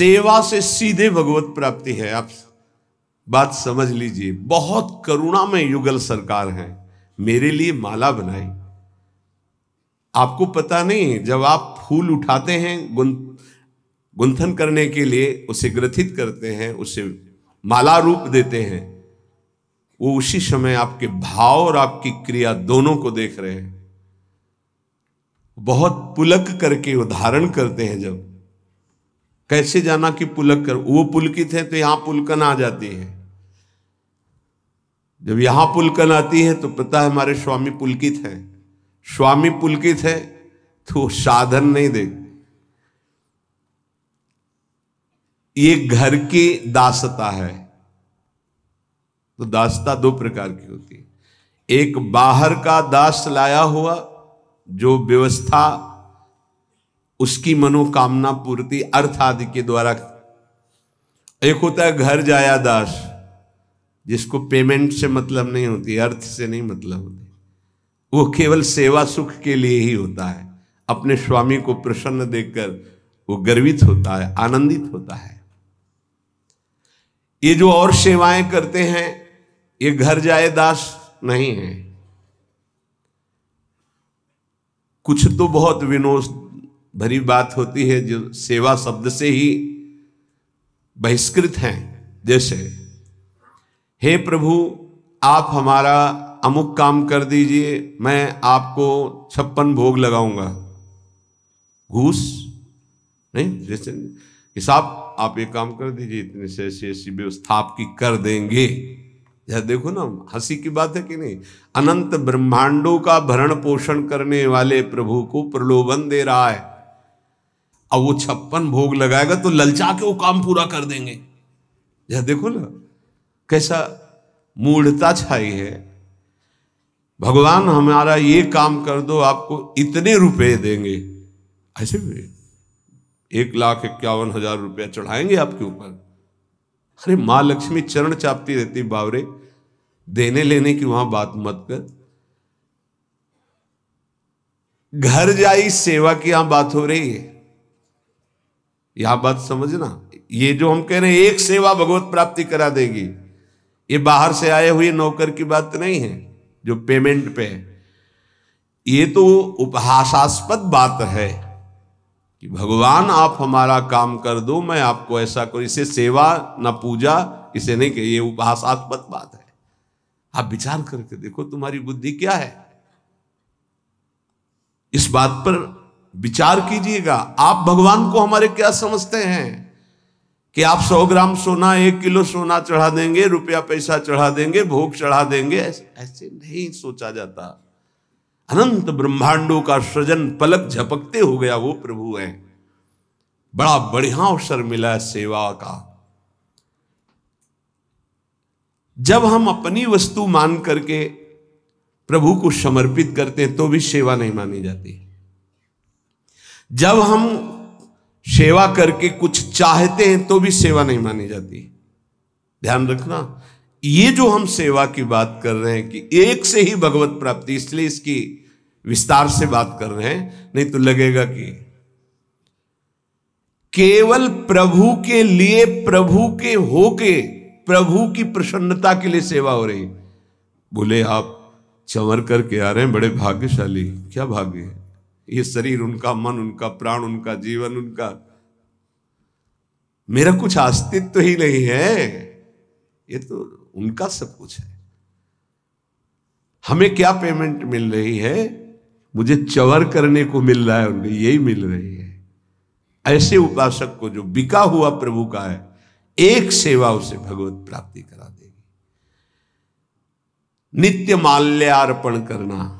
सेवा से सीधे भगवत प्राप्ति है। आप बात समझ लीजिए। बहुत करुणा में युगल सरकार है, मेरे लिए माला बनाई। आपको पता नहीं, जब आप फूल उठाते हैं गुंथन करने के लिए, उसे ग्रथित करते हैं, उसे माला रूप देते हैं, वो उसी समय आपके भाव और आपकी क्रिया दोनों को देख रहे हैं। बहुत पुलक करके उदाहरण करते हैं। जब कैसे जाना कि पुलक कर, वो पुलकित है तो यहां पुलकन आ जाती है। जब यहां पुलकन आती है तो पता है हमारे स्वामी पुलकित है। स्वामी पुलकित है तो साधन नहीं देख। ये घर की दासता है। तो दासता दो प्रकार की होती है। एक बाहर का दास लाया हुआ, जो व्यवस्था उसकी मनोकामना पूर्ति अर्थ आदि के द्वारा। एक होता है घर जाया दास, जिसको पेमेंट से मतलब नहीं होती, अर्थ से नहीं मतलब होती, वो केवल सेवा सुख के लिए ही होता है। अपने स्वामी को प्रसन्न देखकर वो गर्वित होता है, आनंदित होता है। ये जो और सेवाएं करते हैं, ये घर जाए दास नहीं है। कुछ तो बहुत विनोद भरी बात होती है जो सेवा शब्द से ही बहिष्कृत हैं। जैसे, हे प्रभु आप हमारा अमुक काम कर दीजिए, मैं आपको 56 भोग लगाऊंगा। घूस नहीं, जैसे कि साहब आप एक काम कर दीजिए, इतने से ऐसी व्यवस्था आपकी कर देंगे। यह देखो ना, हंसी की बात है कि नहीं। अनंत ब्रह्मांडों का भरण पोषण करने वाले प्रभु को प्रलोभन दे रहा है। अब वो 56 भोग लगाएगा तो ललचा के वो काम पूरा कर देंगे। यह देखो ना कैसा मूढ़ता छाई है। भगवान हमारा ये काम कर दो, आपको इतने रुपए देंगे। ऐसे भी 1,51,000 रुपया चढ़ाएंगे आपके ऊपर। अरे माँ लक्ष्मी चरण चापती रहती बावरे, देने लेने की वहां बात मत कर। घर जाई सेवा की यहां बात हो रही है। यहां बात समझना। ये जो हम कह रहे हैं एक सेवा भगवत प्राप्ति करा देगी, ये बाहर से आए हुए नौकर की बात नहीं है जो पेमेंट पे है। ये तो उपहासास्पद बात है कि भगवान आप हमारा काम कर दो, मैं आपको ऐसा करूं। इसे सेवा न पूजा, इसे नहीं कहिए, ये उपहासास्पद बात है। आप विचार करके देखो तुम्हारी बुद्धि क्या है। इस बात पर विचार कीजिएगा। आप भगवान को हमारे क्या समझते हैं कि आप 100 ग्राम सोना, 1 किलो सोना चढ़ा देंगे, रुपया पैसा चढ़ा देंगे, भोग चढ़ा देंगे। ऐसे नहीं सोचा जाता। अनंत ब्रह्मांडों का सृजन पलक झपकते हो गया वो प्रभु है। बड़ा बढ़िया अवसर मिला है सेवा का। जब हम अपनी वस्तु मान करके प्रभु को समर्पित करते हैं तो भी सेवा नहीं मानी जाती। जब हम सेवा करके कुछ चाहते हैं तो भी सेवा नहीं मानी जाती। ध्यान रखना, ये जो हम सेवा की बात कर रहे हैं कि एक से ही भगवत प्राप्ति, इसलिए इसकी विस्तार से बात कर रहे हैं। नहीं तो लगेगा कि केवल प्रभु के लिए, प्रभु के होके, प्रभु की प्रसन्नता के लिए सेवा हो रही। बोले आप चंवर करके आ रहे हैं, बड़े भाग्यशाली। क्या भाग्य है। ये शरीर उनका, मन उनका, प्राण उनका, जीवन उनका, मेरा कुछ अस्तित्व तो ही नहीं है। ये तो उनका सब कुछ है। हमें क्या पेमेंट मिल रही है? मुझे चंवर करने को मिल रहा है, उनके यही मिल रही है। ऐसे उपासक को जो बिका हुआ प्रभु का है, एक सेवा उसे भगवत प्राप्ति करा देगी। नित्य माल्यार्पण करना,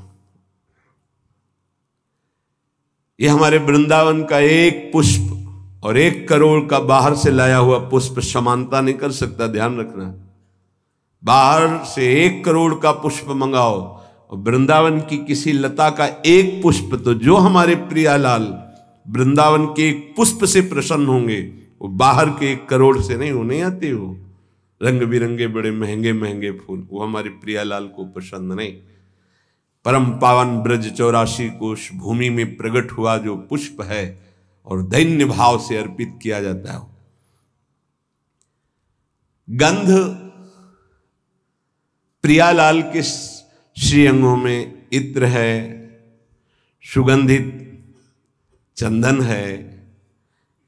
ये हमारे वृंदावन का एक पुष्प और 1 करोड़ का बाहर से लाया हुआ पुष्प समानता नहीं कर सकता। ध्यान रखना, बाहर से 1 करोड़ का पुष्प मंगाओ और वृंदावन की किसी लता का एक पुष्प, तो जो हमारे प्रियालाल वृंदावन के एक पुष्प से प्रसन्न होंगे, वो बाहर के 1 करोड़ से नहीं। हो नहीं आते हो रंग बिरंगे बड़े महंगे महंगे फूल, वो हमारे प्रियालाल को पसंद नहीं। परम पावन ब्रज 84 कोश भूमि में प्रकट हुआ जो पुष्प है और दैन्य भाव से अर्पित किया जाता है, गंध प्रियालाल के श्रीअंगों में इत्र है, सुगंधित चंदन है।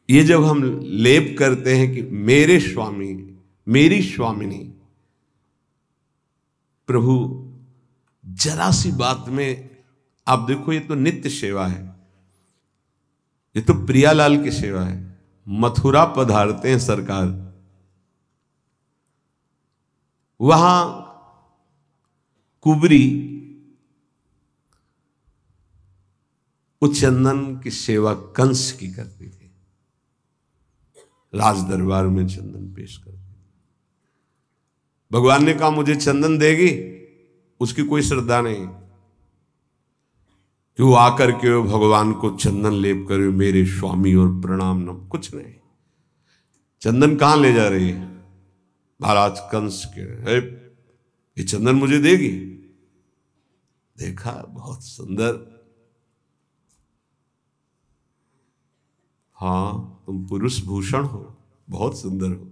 ये जब हम लेप करते हैं कि मेरे स्वामी मेरी स्वामिनी, प्रभु जरा सी बात में आप देखो, ये तो नित्य सेवा है, ये तो प्रियालाल की सेवा है। मथुरा पधारते हैं सरकार, वहां कुबरी उस चंदन की सेवा कंस की करती थी, राज दरबार में चंदन पेश करती। भगवान ने कहा मुझे चंदन देगी, उसकी कोई श्रद्धा नहीं कि वो आकर के भगवान को चंदन लेप करे मेरे स्वामी और प्रणाम न, कुछ नहीं। चंदन कहां ले जा रही है? महाराज कंस के, ये चंदन मुझे देगी। देखा बहुत सुंदर, हाँ तुम पुरुष भूषण हो, बहुत सुंदर हो।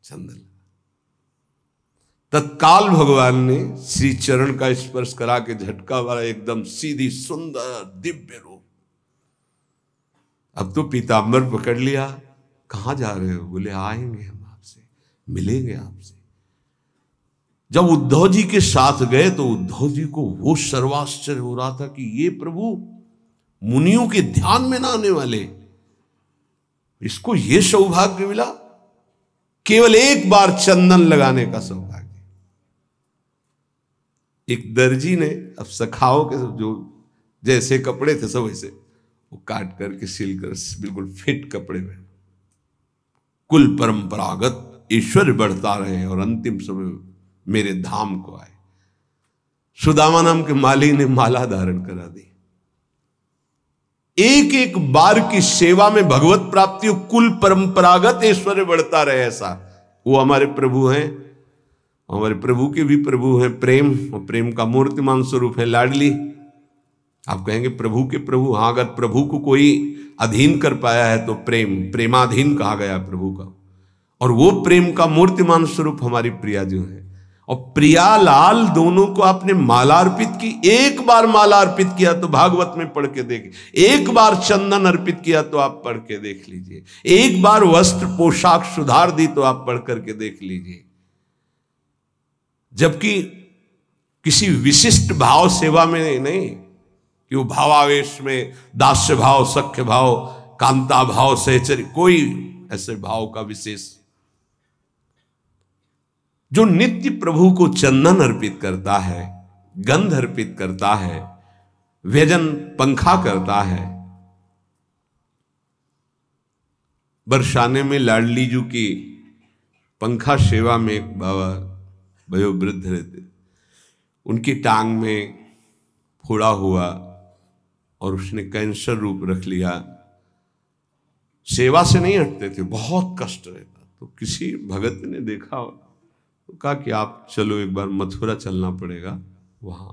चंदन तत्काल भगवान ने श्री चरण का स्पर्श करा के झटका वाला एकदम सीधी सुंदर दिव्य रूप। अब तो पीतांबर पकड़ लिया, कहां जा रहे हो? बोले आएंगे हम आपसे, मिलेंगे आपसे। जब उद्धव जी के साथ गए तो उद्धव जी को वो सर्वाश्चर्य हो रहा था कि ये प्रभु मुनियों के ध्यान में ना आने वाले, इसको ये सौभाग्य मिला, केवल एक बार चंदन लगाने का सौभाग्य। एक दर्जी ने अब सखाओं के जो जैसे कपड़े थे सब वैसे वो काट करके सिल कर बिल्कुल फिट कपड़े में, कुल परंपरागत ऐश्वर्य बढ़ता रहे और अंतिम समय मेरे धाम को आए। सुदामा नाम के माली ने माला धारण करा दी। एक एक बार की सेवा में भगवत प्राप्ति, कुल परंपरागत ऐश्वर्य बढ़ता रहे, ऐसा वो हमारे प्रभु हैं। हमारे प्रभु के भी प्रभु हैं प्रेम, और प्रेम का मूर्तिमान स्वरूप है लाडली। आप कहेंगे प्रभु के प्रभु, हाँ अगर प्रभु को कोई अधीन कर पाया है तो प्रेमाधीन कहा गया प्रभु का, और वो प्रेम का मूर्तिमान स्वरूप हमारी प्रिया जो है। और प्रियालाल दोनों को आपने माला अर्पित की। एक बार माला अर्पित किया तो भागवत में पढ़ के देख, एक बार चंदन अर्पित किया तो आप पढ़ के देख लीजिए, एक बार वस्त्र पोशाक सुधार दी तो आप पढ़ करके देख लीजिए। जबकि किसी विशिष्ट भाव सेवा में नहीं कि वो भावावेश में दास्य भाव, सख्य भाव, कांता भाव, सहचर्य, कोई ऐसे भाव का विशेष। जो नित्य प्रभु को चंदन अर्पित करता है, गंध अर्पित करता है, व्यजन पंखा करता है। बरसाने में लाडली जी की पंखा सेवा में एक बाबा वयोवृद्ध रहते, उनकी टांग में फोड़ा हुआ और उसने कैंसर रूप रख लिया। सेवा से नहीं हटते थे, बहुत कष्ट रहता। तो किसी भगत ने देखा तो कहा कि आप चलो एक बार मथुरा चलना पड़ेगा। वहाँ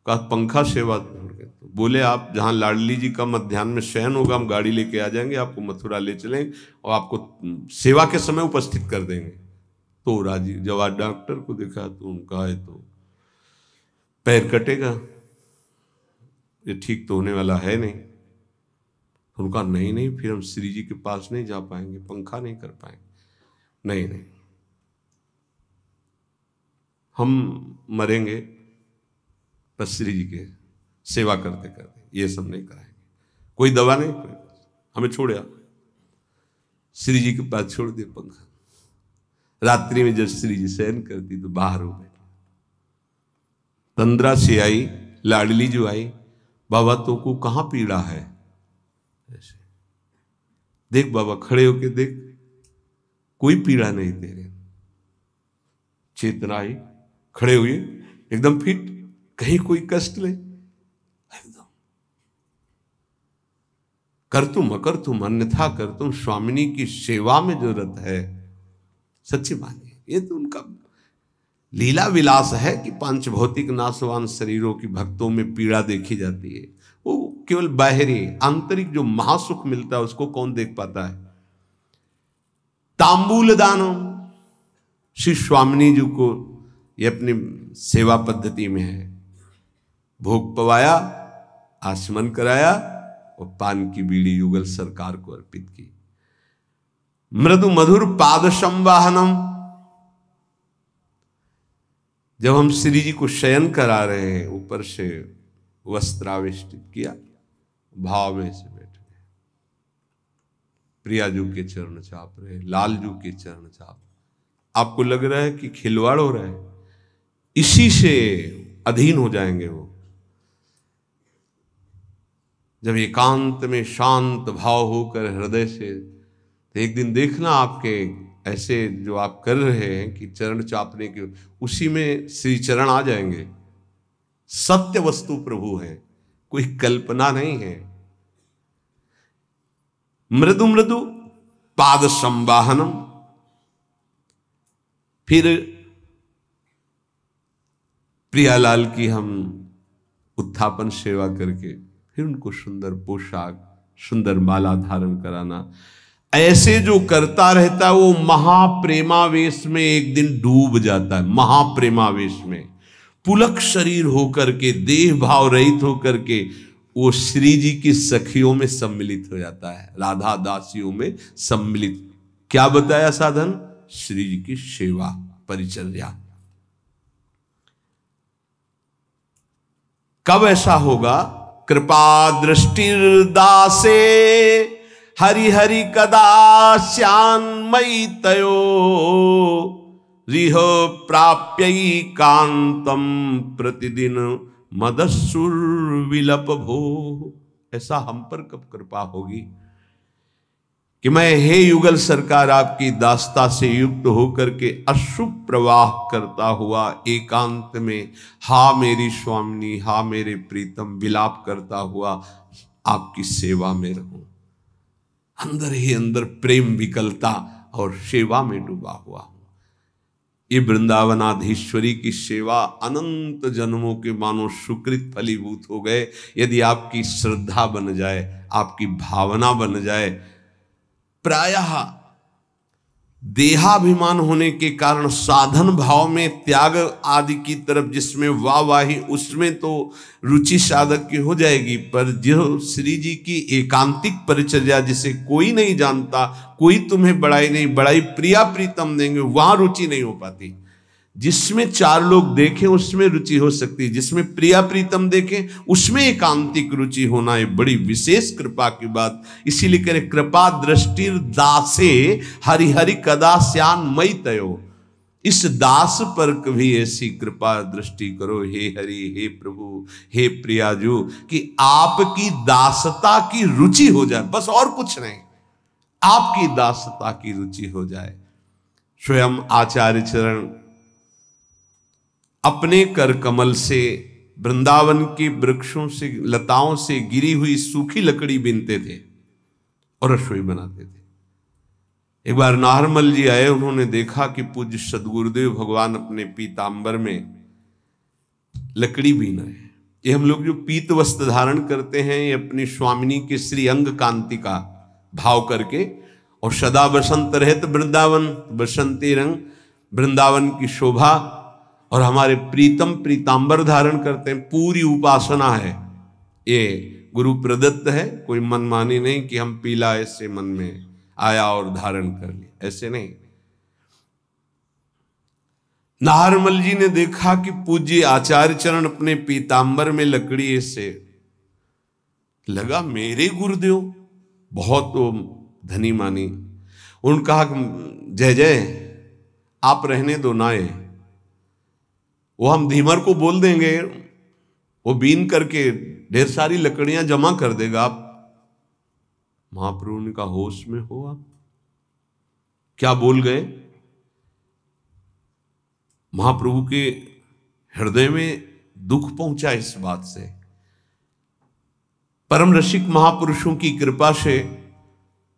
कहा पंखा सेवा छोड़ के, तो बोले आप जहाँ लाडली जी का मध्याह्न में शयन होगा हम गाड़ी लेके आ जाएंगे, आपको मथुरा ले चलेंगे और आपको सेवा के समय उपस्थित कर देंगे। तो राजी। जब आज डॉक्टर को देखा तो उनका है तो पैर कटेगा, ये ठीक तो होने वाला है नहीं। तो उनका नहीं, फिर हम श्री जी के पास नहीं जा पाएंगे, पंखा नहीं कर पाएंगे। नहीं, हम मरेंगे बस श्री जी के सेवा करते करते, ये सब नहीं कराएंगे, कोई दवा नहीं, हमें छोड़े आप। श्री जी के पास छोड़ दिया पंखा। रात्रि में जब श्री जी शयन करती तो बाहर हो गए। तंद्रा से आई, लाडली जो आई, बाबा तो को कहां पीड़ा है? ऐसे देख बाबा, खड़े होके देख, कोई पीड़ा नहीं तेरे। चेतना आई, खड़े हुए एकदम फिट, कहीं कोई कष्ट नहीं, एकदम कर तुम अकर तुम अन्यथा कर तुम, स्वामिनी की सेवा में जरूरत है। सच्ची मानिए, ये तो उनका लीला विलास है कि पांच भौतिक नाशवान शरीरों की भक्तों में पीड़ा देखी जाती है। वो केवल बाहरी, आंतरिक जो महासुख मिलता है उसको कौन देख पाता है? तांबूल दानम, श्री स्वामिनी जी को ये अपनी सेवा पद्धति में है। भोग पवाया, आचमन कराया और पान की बीड़ी युगल सरकार को अर्पित की। मृदु मधुर पाद संवाहनम, जब हम श्री जी को शयन करा रहे हैं ऊपर से वस्त्रावेष्टित किया, भाव में से बैठ गए, प्रियाजू के चरण चाप रहे, लालजू के चरण चाप। आपको लग रहा है कि खिलवाड़ हो रहा है, इसी से अधीन हो जाएंगे वो। जब एकांत में शांत भाव होकर हृदय से, तो एक दिन देखना आपके ऐसे जो आप कर रहे हैं कि चरण चापने के, उसी में श्री चरण आ जाएंगे। सत्य वस्तु प्रभु है, कोई कल्पना नहीं है। मृदु मृदु पाद संवाहनम, फिर प्रियालाल की हम उत्थापन सेवा करके फिर उनको सुंदर पोशाक, सुंदर माला धारण कराना। ऐसे जो करता रहता है वो महाप्रेमावेश में एक दिन डूब जाता है। महाप्रेमावेश में पुलक शरीर होकर के, देह भाव रहित होकर के वो श्री जी की सखियों में सम्मिलित हो जाता है, राधा दासियों में सम्मिलित। क्या बताया साधन? श्री जी की सेवा परिचर्या। कब ऐसा होगा? कृपा दृष्टिर्दासे हरि हरि कदा श्यान्मयी तयो रिह प्राप्यई कांतम प्रतिदिन मदस्सुर विलप भो। ऐसा हम पर कब कृपा होगी कि मैं हे युगल सरकार आपकी दास्ता से युक्त होकर के अश्रु प्रवाह करता हुआ एकांत में हा मेरी स्वामिनी, हा मेरे प्रीतम विलाप करता हुआ आपकी सेवा में रहूं। अंदर ही अंदर प्रेम विकलता और सेवा में डूबा हुआ हूं। ये वृंदावनाधीश्वरी की सेवा अनंत जन्मों के मानो सुकृत फलीभूत हो गए। यदि आपकी श्रद्धा बन जाए, आपकी भावना बन जाए। प्रायः देहाभिमान होने के कारण साधन भाव में त्याग आदि की तरफ जिसमें वाहवाही, उसमें तो रुचि साधक की हो जाएगी, पर जो श्री जी की एकांतिक परिचर्या जिसे कोई नहीं जानता, कोई तुम्हें बड़ाई नहीं, बड़ाई प्रिया प्रीतम देंगे, वहां रुचि नहीं हो पाती। जिसमें चार लोग देखें उसमें रुचि हो सकती, जिसमें प्रिया प्रीतम देखें उसमें एकांतिक रुचि होना एक बड़ी विशेष कृपा की बात। इसीलिए कह रहे कृपा दृष्टि दासे हरि हरि कदा श्यान मई तयो। इस दास पर कभी ऐसी कृपा दृष्टि करो हे हरि, हे प्रभु, हे प्रियाजू, कि आपकी दासता की रुचि हो जाए, बस और कुछ नहीं, आपकी दासता की रुचि हो जाए। स्वयं आचार्य चरण अपने कर कमल से वृंदावन के वृक्षों से, लताओं से गिरी हुई सूखी लकड़ी बीनते थे और रसोई बनाते थे। एक बार नाहरमल जी आए, उन्होंने देखा कि पूज्य सदगुरुदेव भगवान अपने पीतांबर में लकड़ी बीन रहे हैं। ये हम लोग जो पीत वस्त्र धारण करते हैं, ये अपनी स्वामिनी के श्री अंग कांति का भाव करके, और सदा बसंत रहत वृंदावन, बसंती रंग वृंदावन की शोभा, और हमारे प्रीतम पीतांबर धारण करते हैं। पूरी उपासना है, ये गुरु प्रदत्त है, कोई मनमानी नहीं कि हम पीला ऐसे मन में आया और धारण कर लिया, ऐसे नहीं। नाहरमल जी ने देखा कि पूज्य आचार्य चरण अपने पीतांबर में लकड़ी ऐसे, लगा मेरे गुरुदेव बहुत धनी मानी। उन्होंने कहा जय जय आप रहने दो नाए, वो हम धीमर को बोल देंगे, वो बीन करके ढेर सारी लकड़ियां जमा कर देगा। आप महाप्रभु ने कहा होश में हो आप, क्या बोल गए? महाप्रभु के हृदय में दुख पहुंचा इस बात से। परम रसिक महापुरुषों की कृपा से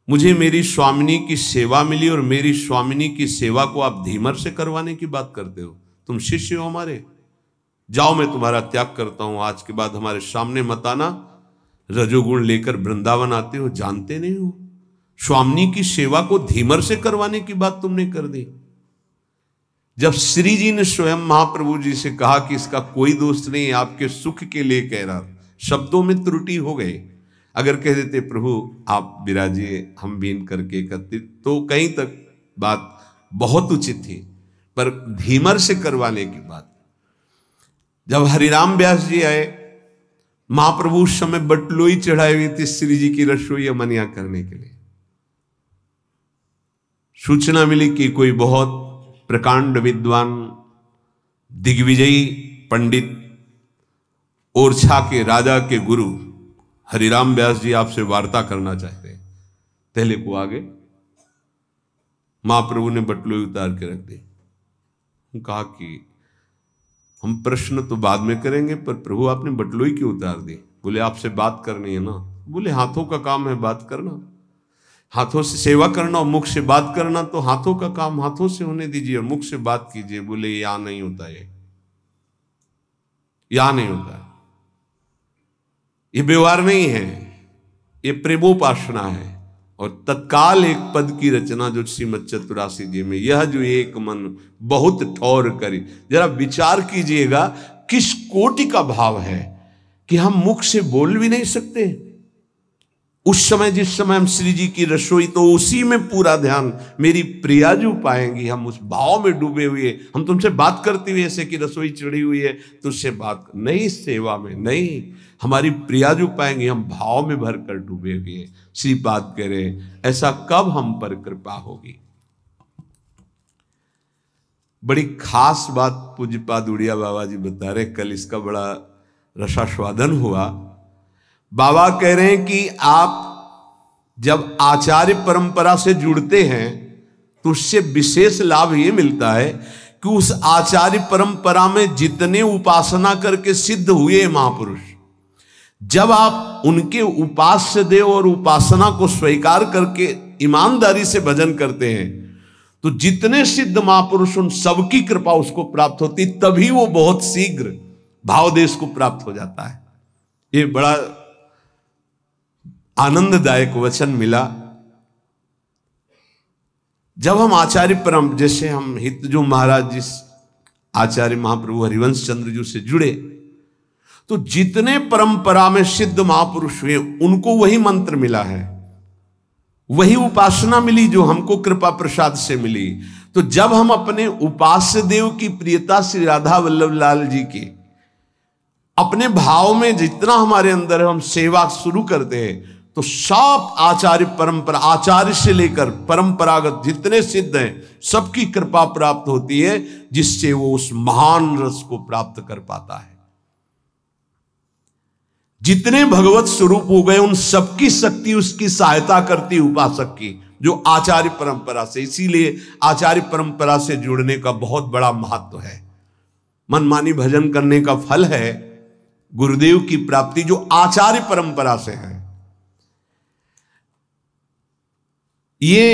मुझे मेरी स्वामिनी की सेवा मिली, और मेरी स्वामिनी की सेवा को आप धीमर से करवाने की बात करते हो। तुम शिष्य हो हमारे, जाओ मैं तुम्हारा त्याग करता हूं, आज के बाद हमारे सामने मत आना। रजोगुण लेकर वृंदावन आते हो, जानते नहीं हो स्वामिनी की सेवा को धीमर से करवाने की बात तुमने कर दी। जब श्री जी ने स्वयं महाप्रभु जी से कहा कि इसका कोई दोष नहीं, आपके सुख के लिए कह रहा, शब्दों में त्रुटि हो गई। अगर कह देते प्रभु आप विराजिए, हम बीन करके एकत्रित, तो कहीं तक बात बहुत उचित थी, पर धीमर से करवाने की बात। जब हरिराम व्यास जी आए, महाप्रभु उस समय बटलोई चढ़ाई हुई थी श्री जी की रसोई अमनिया करने के लिए। सूचना मिली कि कोई बहुत प्रकांड विद्वान दिग्विजयी पंडित ओरछा के राजा के गुरु हरिराम व्यास जी आपसे वार्ता करना चाहते हैं। पहले को आगे महाप्रभु ने बटलोई उतार के रख दी। कहा कि हम प्रश्न तो बाद में करेंगे, पर प्रभु आपने बटलोई क्यों उतार दी? बोले आपसे बात करनी है ना। बोले हाथों का काम है बात करना, हाथों से सेवा करना और मुख से बात करना, तो हाथों का काम हाथों से होने दीजिए और मुख से बात कीजिए। बोले यहां नहीं होता, ये यहां नहीं होता, ये व्यवहार नहीं है, ये प्रेमोपासना है। और तत्काल एक पद की रचना जो श्रीमद चतुरासी जी में, यह जो एक मन बहुत ठौर करी। जरा विचार कीजिएगा किस कोटि का भाव है कि हम मुख से बोल भी नहीं सकते। उस समय जिस समय हम श्री जी की रसोई, तो उसी में पूरा ध्यान मेरी प्रियाजू पाएंगी, हम उस भाव में डूबे हुए। हम तुमसे बात करते हुए ऐसे कि रसोई चढ़ी हुई है, तुझसे बात नहीं, सेवा में नहीं, हमारी प्रियाजू पाएंगे, हम भाव में भर कर डूबे हुए। श्रीपाद कह रहे ऐसा कब हम पर कृपा होगी। बड़ी खास बात पूज्यपाद उड़िया बाबा जी बता रहे, कल इसका बड़ा रसास्वादन हुआ। बाबा कह रहे हैं कि आप जब आचार्य परंपरा से जुड़ते हैं तो उससे विशेष लाभ ये मिलता है कि उस आचार्य परंपरा में जितने उपासना करके सिद्ध हुए महापुरुष, जब आप उनके उपास्य देव और उपासना को स्वीकार करके ईमानदारी से भजन करते हैं, तो जितने सिद्ध महापुरुष उन सबकी कृपा उसको प्राप्त होती, तभी वो बहुत शीघ्र भावदेश को प्राप्त हो जाता है। ये बड़ा आनंददायक वचन मिला। जब हम आचार्य परम, जैसे हम हितजो महाराज जिस आचार्य महाप्रभु हरिवंश चंद्र जी से जुड़े, तो जितने परंपरा में सिद्ध महापुरुष हुए उनको वही मंत्र मिला है, वही उपासना मिली जो हमको कृपा प्रसाद से मिली। तो जब हम अपने उपास्य देव की प्रियता श्री राधा वल्लभ लाल जी की अपने भाव में जितना हमारे अंदर है, हम सेवा शुरू करते हैं, तो सब आचार्य परंपरा, आचार्य से लेकर परंपरागत जितने सिद्ध हैं, सबकी कृपा प्राप्त होती है, जिससे वो उस महान रस को प्राप्त कर पाता है। जितने भगवत स्वरूप हो गए उन सबकी शक्ति उसकी सहायता करती उपासक की, जो आचार्य परंपरा से। इसीलिए आचार्य परंपरा से जुड़ने का बहुत बड़ा महत्व है। मनमानी भजन करने का फल है गुरुदेव की प्राप्ति, जो आचार्य परंपरा से है। ये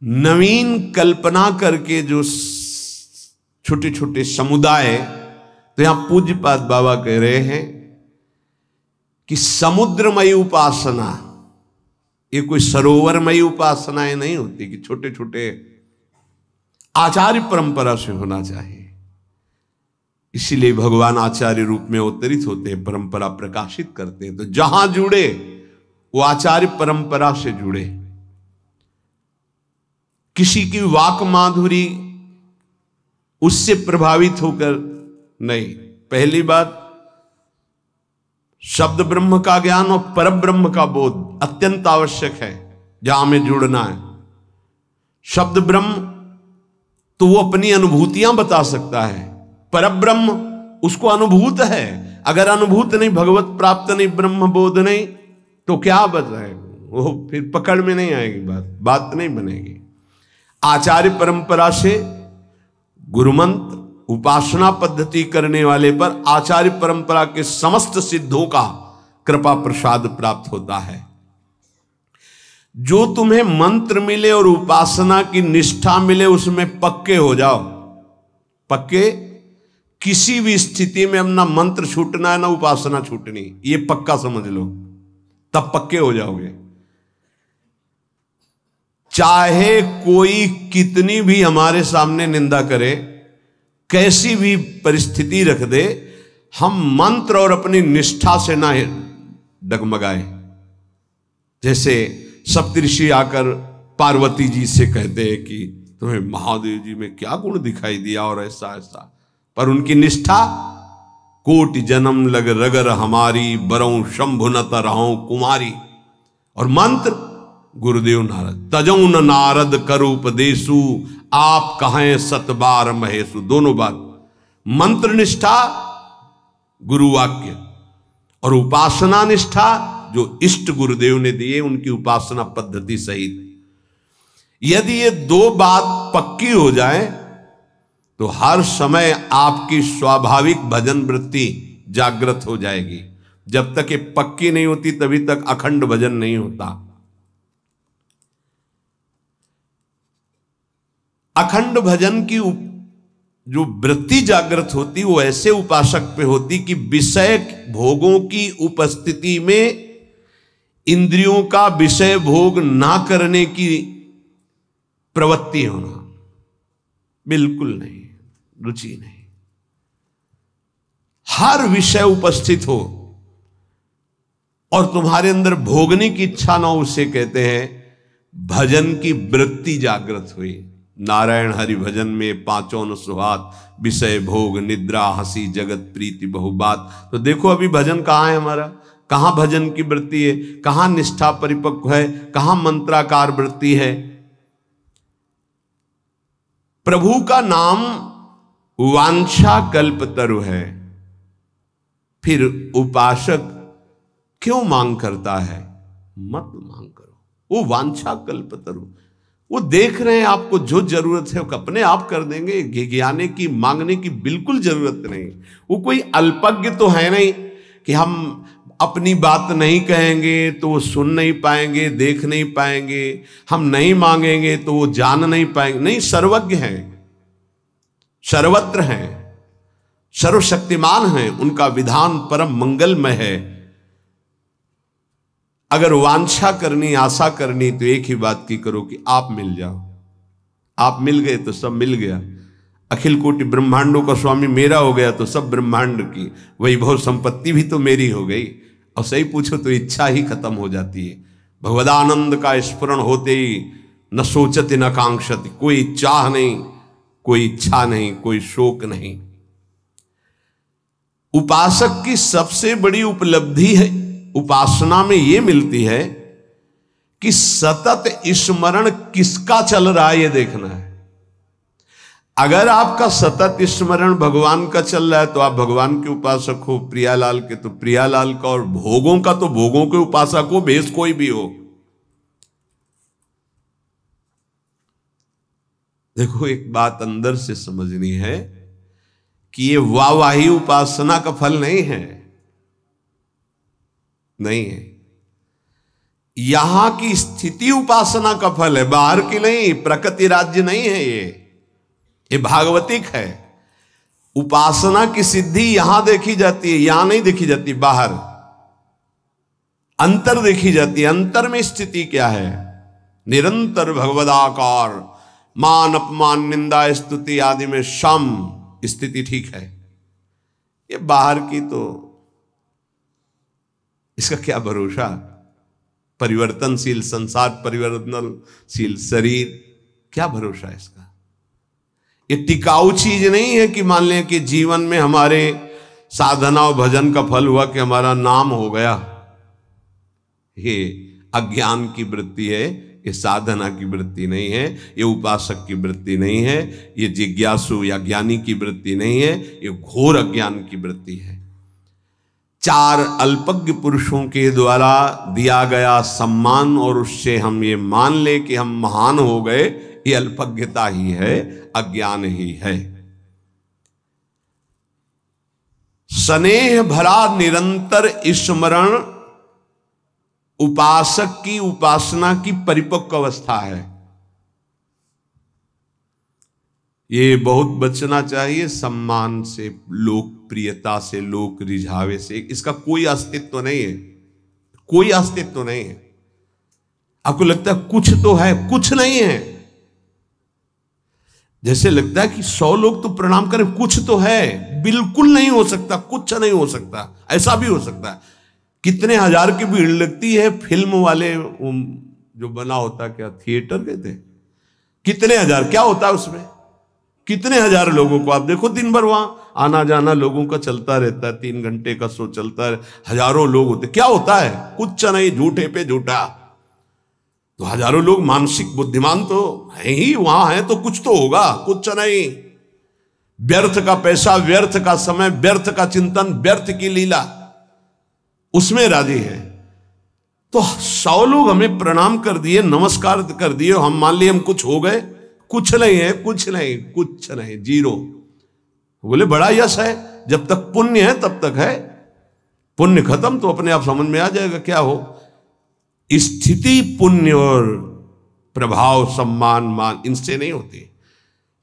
नवीन कल्पना करके जो छोटे छोटे समुदाय, तो यहां पूज्यपाद बाबा कह रहे हैं कि समुद्रमयी उपासना, ये कोई सरोवरमयी उपासनाएं नहीं होती कि छोटे छोटे, आचार्य परंपरा से होना चाहिए। इसीलिए भगवान आचार्य रूप में अवतरित होते हैं, परंपरा प्रकाशित करते हैं। तो जहां जुड़े वो आचार्य परंपरा से जुड़े। किसी की वाक माधुरी उससे प्रभावित होकर नहीं। पहली बात, शब्द ब्रह्म का ज्ञान और पर ब्रह्म का बोध अत्यंत आवश्यक है जहां हमें जुड़ना है। शब्द ब्रह्म तो वो अपनी अनुभूतियां बता सकता है, पर ब्रह्म उसको अनुभूत है। अगर अनुभूत नहीं, भगवत प्राप्त नहीं, ब्रह्म बोध नहीं, तो क्या बताएगा वो, फिर पकड़ में नहीं आएगी बात नहीं बनेगी। आचार्य परंपरा से गुरुमंत्र उपासना पद्धति करने वाले पर आचार्य परंपरा के समस्त सिद्धों का कृपा प्रसाद प्राप्त होता है। जो तुम्हें मंत्र मिले और उपासना की निष्ठा मिले, उसमें पक्के हो जाओ। पक्के, किसी भी स्थिति में अपना मंत्र छूटना है ना उपासना छूटनी, ये पक्का समझ लो, तब पक्के हो जाओगे। चाहे कोई कितनी भी हमारे सामने निंदा करे, कैसी भी परिस्थिति रख दे, हम मंत्र और अपनी निष्ठा से ना डगमगाए। जैसे सप्तऋषि आकर पार्वती जी से कहते हैं कि तुम्हें महादेव जी में क्या गुण दिखाई दिया और ऐसा ऐसा, पर उनकी निष्ठा, कोटि जन्म लग रगर हमारी, बरऊं शंभु न तरहूं कुमारी। और मंत्र गुरुदेव नारद, तजऊ न नारद कर उपदेशु, आप कहें सतबार महेशु। दोनों बात, मंत्र निष्ठा गुरु वाक्य और उपासना निष्ठा जो इष्ट गुरुदेव ने दिए उनकी उपासना पद्धति सहित। यदि ये दो बात पक्की हो जाए तो हर समय आपकी स्वाभाविक भजन वृत्ति जागृत हो जाएगी। जब तक ये पक्की नहीं होती तभी तक अखंड भजन नहीं होता। अखंड भजन की जो वृत्ति जागृत होती वो ऐसे उपासक पे होती कि विषय भोगों की उपस्थिति में इंद्रियों का विषय भोग ना करने की प्रवृत्ति होना, बिल्कुल नहीं, रुचि नहीं। हर विषय उपस्थित हो और तुम्हारे अंदर भोगने की इच्छा ना हो, उसे कहते हैं भजन की वृत्ति जागृत हुई। नारायण हरि भजन में पांचों न सुहात, विषय भोग निद्रा हंसी जगत प्रीति बहुबात। तो देखो अभी भजन कहाँ है हमारा, कहाँ भजन की वृत्ति है, कहाँ निष्ठा परिपक्व है, कहाँ मंत्राकार वृत्ति है। प्रभु का नाम वांछा कल्पतरु है, फिर उपासक क्यों मांग करता है? मत मांग करो, वो वांछा कल्पतरु, वो देख रहे हैं आपको जो जरूरत है वो अपने आप कर देंगे। गिज्ञाने की मांगने की बिल्कुल जरूरत नहीं। वो कोई अल्पज्ञ तो है नहीं कि हम अपनी बात नहीं कहेंगे तो वो सुन नहीं पाएंगे, देख नहीं पाएंगे, हम नहीं मांगेंगे तो वो जान नहीं पाएंगे। नहीं, सर्वज्ञ हैं, सर्वत्र हैं, सर्वशक्तिमान हैं, उनका विधान परम मंगलमय है। अगर वांछा करनी, आशा करनी तो एक ही बात की करो कि आप मिल जाओ। आप मिल गए तो सब मिल गया। अखिल कोटि ब्रह्मांडों का स्वामी मेरा हो गया तो सब ब्रह्मांड की वैभव संपत्ति भी तो मेरी हो गई। और सही पूछो तो इच्छा ही खत्म हो जाती है। भगवदानंद का स्फुरण होते ही न सोचते न कांक्षति, कोई चाह नहीं, कोई इच्छा नहीं, कोई शोक नहीं। उपासक की सबसे बड़ी उपलब्धि है उपासना में ये मिलती है कि सतत स्मरण किसका चल रहा है ये देखना है। अगर आपका सतत स्मरण भगवान का चल रहा है तो आप भगवान के उपासक हो, प्रियालाल के तो प्रियालाल का, और भोगों का तो भोगों के उपासक हो, भेष कोई भी हो। देखो एक बात अंदर से समझनी है कि ये वाहवाही उपासना का फल नहीं है, नहीं है। यहां की स्थिति उपासना का फल है, बाहर की नहीं, प्रकृति राज्य नहीं है ये भागवतिक है। उपासना की सिद्धि यहां देखी जाती है, यहां नहीं देखी जाती, बाहर अंतर देखी जाती है। अंतर में स्थिति क्या है? निरंतर भगवदाकार, मान अपमान निंदा स्तुति आदि में सम स्थिति ठीक है। ये बाहर की तो इसका क्या भरोसा? परिवर्तनशील संसार, परिवर्तनशील शरीर, क्या भरोसा है इसका? ये टिकाऊ चीज नहीं है कि मान लें कि जीवन में हमारे साधना और भजन का फल हुआ कि हमारा नाम हो गया। ये अज्ञान की वृत्ति है, ये साधना की वृत्ति नहीं है, ये उपासक की वृत्ति नहीं है, ये जिज्ञासु या ज्ञानी की वृत्ति नहीं है, ये घोर अज्ञान की वृत्ति है। चार अल्पज्ञ पुरुषों के द्वारा दिया गया सम्मान और उससे हम ये मान ले कि हम महान हो गए, ये अल्पज्ञता ही है, अज्ञान ही है। स्नेह भरा निरंतर स्मरण उपासक की उपासना की परिपक्व अवस्था है। ये बहुत बचना चाहिए सम्मान से, लोकप्रियता से, लोक रिझावे से। इसका कोई अस्तित्व नहीं है, कोई अस्तित्व नहीं है। आपको लगता है कुछ तो है, कुछ नहीं है। जैसे लगता है कि 100 लोग तो प्रणाम करें, कुछ तो है, बिल्कुल नहीं हो सकता, कुछ नहीं हो सकता। ऐसा भी हो सकता है, कितने हजार की भीड़ लगती है, फिल्म वाले जो बना होता, क्या थिएटर कहते, कितने हजार, क्या होता है उसमें, कितने हजार लोगों को आप देखो, दिन भर वहां आना जाना लोगों का चलता रहता है, 3 घंटे का शो चलता है, हजारों लोग होते, क्या होता है, कुछ नहीं, झूठे पे झूठा। तो हजारों लोग मानसिक बुद्धिमान तो है ही, वहां है तो कुछ तो होगा, कुछ नहीं। व्यर्थ का पैसा, व्यर्थ का समय, व्यर्थ का चिंतन, व्यर्थ की लीला, उसमें राजी है। तो 100 लोग हमें प्रणाम कर दिए, नमस्कार कर दिए, हम मान लिए हम कुछ हो गए, कुछ नहीं है, कुछ नहीं, कुछ नहीं, जीरो। बोले बड़ा यश है, जब तक पुण्य है तब तक है, पुण्य खत्म तो अपने आप समझ में आ जाएगा क्या हो। स्थिति पुण्य और प्रभाव, सम्मान, मान, इनसे नहीं होती।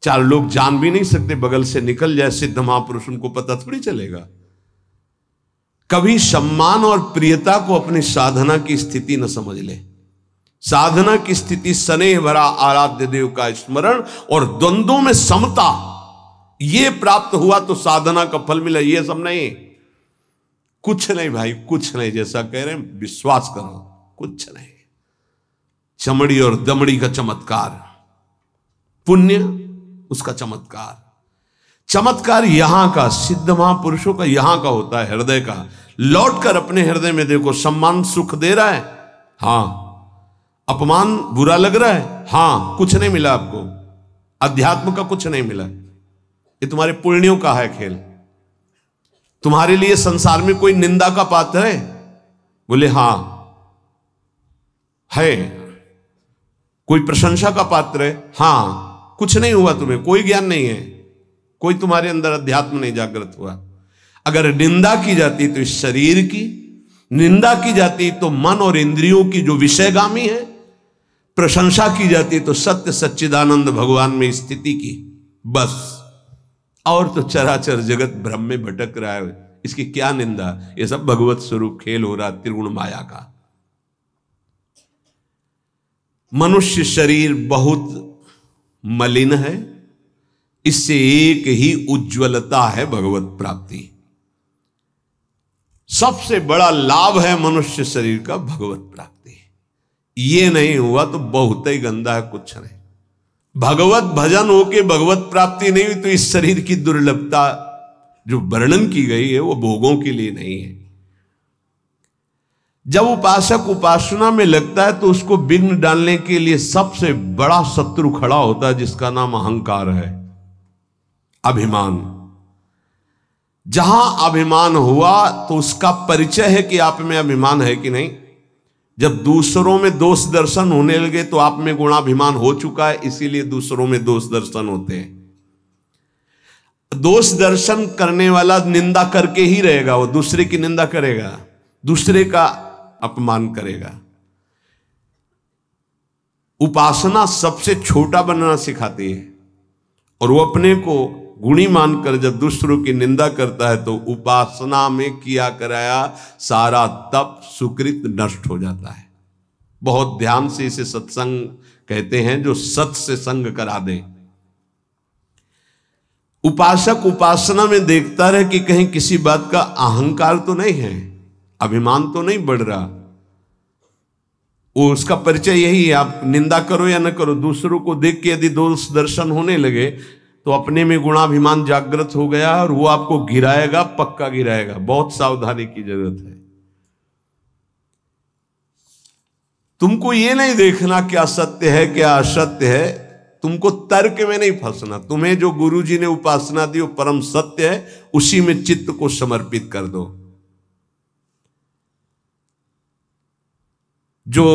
4 लोग जान भी नहीं सकते, बगल से निकल जाए सिद्ध महापुरुष, उनको पता थोड़ी चलेगा। कभी सम्मान और प्रियता को अपनी साधना की स्थिति न समझ ले। साधना की स्थिति स्नेह भरा आराध्य देव का स्मरण और द्वंद्वों में समता, ये प्राप्त हुआ तो साधना का फल मिला। ये सब नहीं, कुछ नहीं भाई, कुछ नहीं, जैसा कह रहे हैं विश्वास करो, कुछ नहीं। चमड़ी और दमड़ी का चमत्कार, पुण्य उसका चमत्कार, चमत्कार यहां का, सिद्ध महापुरुषों का यहां का होता है, हृदय का। लौट कर अपने हृदय में देखो, सम्मान सुख दे रहा है, हां। अपमान बुरा लग रहा है, हां। कुछ नहीं मिला आपको, अध्यात्म का कुछ नहीं मिला, ये तुम्हारे पुण्यों का है खेल। तुम्हारे लिए संसार में कोई निंदा का पात्र है? बोले हां है। कोई प्रशंसा का पात्र है? हां। कुछ नहीं हुआ, तुम्हें कोई ज्ञान नहीं है, कोई तुम्हारे अंदर अध्यात्म नहीं जागृत हुआ। अगर निंदा की जाती तो इस शरीर की, निंदा की जाती तो मन और इंद्रियों की जो विषयगामी है, प्रशंसा की जाती तो सत्य सच्चिदानंद भगवान में स्थिति की, बस। और तो चराचर जगत भ्रम में भटक रहा है, इसकी क्या निंदा, ये सब भगवत स्वरूप खेल हो रहा, त्रिगुण माया का। मनुष्य शरीर बहुत मलिन है, इससे एक ही उज्ज्वलता है भगवत प्राप्ति। सबसे बड़ा लाभ है मनुष्य शरीर का भगवत प्राप्ति। ये नहीं हुआ तो बहुत ही गंदा है, कुछ नहीं। भगवत भजन होके भगवत प्राप्ति नहीं हुई तो इस शरीर की दुर्लभता जो वर्णन की गई है वो भोगों के लिए नहीं है। जब उपासक उपासना में लगता है तो उसको विघ्न डालने के लिए सबसे बड़ा शत्रु खड़ा होता है, जिसका नाम अहंकार है, अभिमान। जहां अभिमान हुआ तो उसका परिचय है कि आप में अभिमान है कि नहीं। जब दूसरों में दोष दर्शन होने लगे तो आप में गुणाभिमान हो चुका है, इसीलिए दूसरों में दोष दर्शन होते हैं। दोष दर्शन करने वाला निंदा करके ही रहेगा, वो दूसरे की निंदा करेगा, दूसरे का अपमान करेगा। उपासना सबसे छोटा बनना सिखाती है, और वो अपने को गुणी मानकर जब दूसरों की निंदा करता है तो उपासना में किया कराया सारा तप सुकृत नष्ट हो जाता है। बहुत ध्यान से इसे सत्संग कहते हैं, जो सत से संग करा दे। उपासक उपासना में देखता रहे कि कहीं किसी बात का अहंकार तो नहीं है, अभिमान तो नहीं बढ़ रहा। वो उसका परिचय यही है, आप निंदा करो या न करो, दूसरों को देख के यदि दोष दर्शन होने लगे तो अपने में गुणाभिमान जागृत हो गया और वो आपको गिराएगा, पक्का गिराएगा। बहुत सावधानी की जरूरत है। तुमको ये नहीं देखना क्या सत्य है क्या असत्य है, तुमको तर्क में नहीं फंसना। तुम्हें जो गुरुजी ने उपासना दी वो परम सत्य है, उसी में चित्त को समर्पित कर दो। जो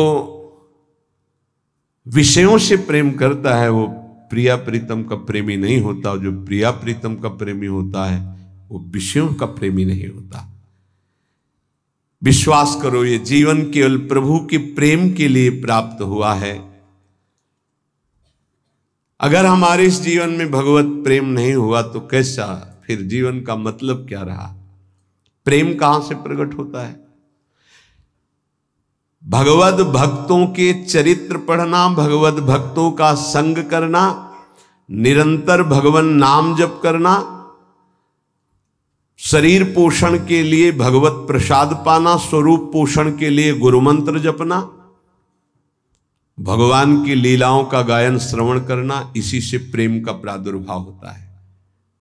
विषयों से प्रेम करता है वो प्रिया प्रीतम का प्रेमी नहीं होता, जो प्रिया प्रीतम का प्रेमी होता है वो विषयों का प्रेमी नहीं होता। विश्वास करो, ये जीवन केवल प्रभु के प्रेम के लिए प्राप्त हुआ है। अगर हमारे इस जीवन में भगवत प्रेम नहीं हुआ तो कैसा, फिर जीवन का मतलब क्या रहा। प्रेम कहां से प्रकट होता है? भगवद भक्तों के चरित्र पढ़ना, भगवद भक्तों का संग करना, निरंतर भगवान नाम जप करना, शरीर पोषण के लिए भगवत प्रसाद पाना, स्वरूप पोषण के लिए गुरु मंत्र जपना, भगवान की लीलाओं का गायन श्रवण करना, इसी से प्रेम का प्रादुर्भाव होता है।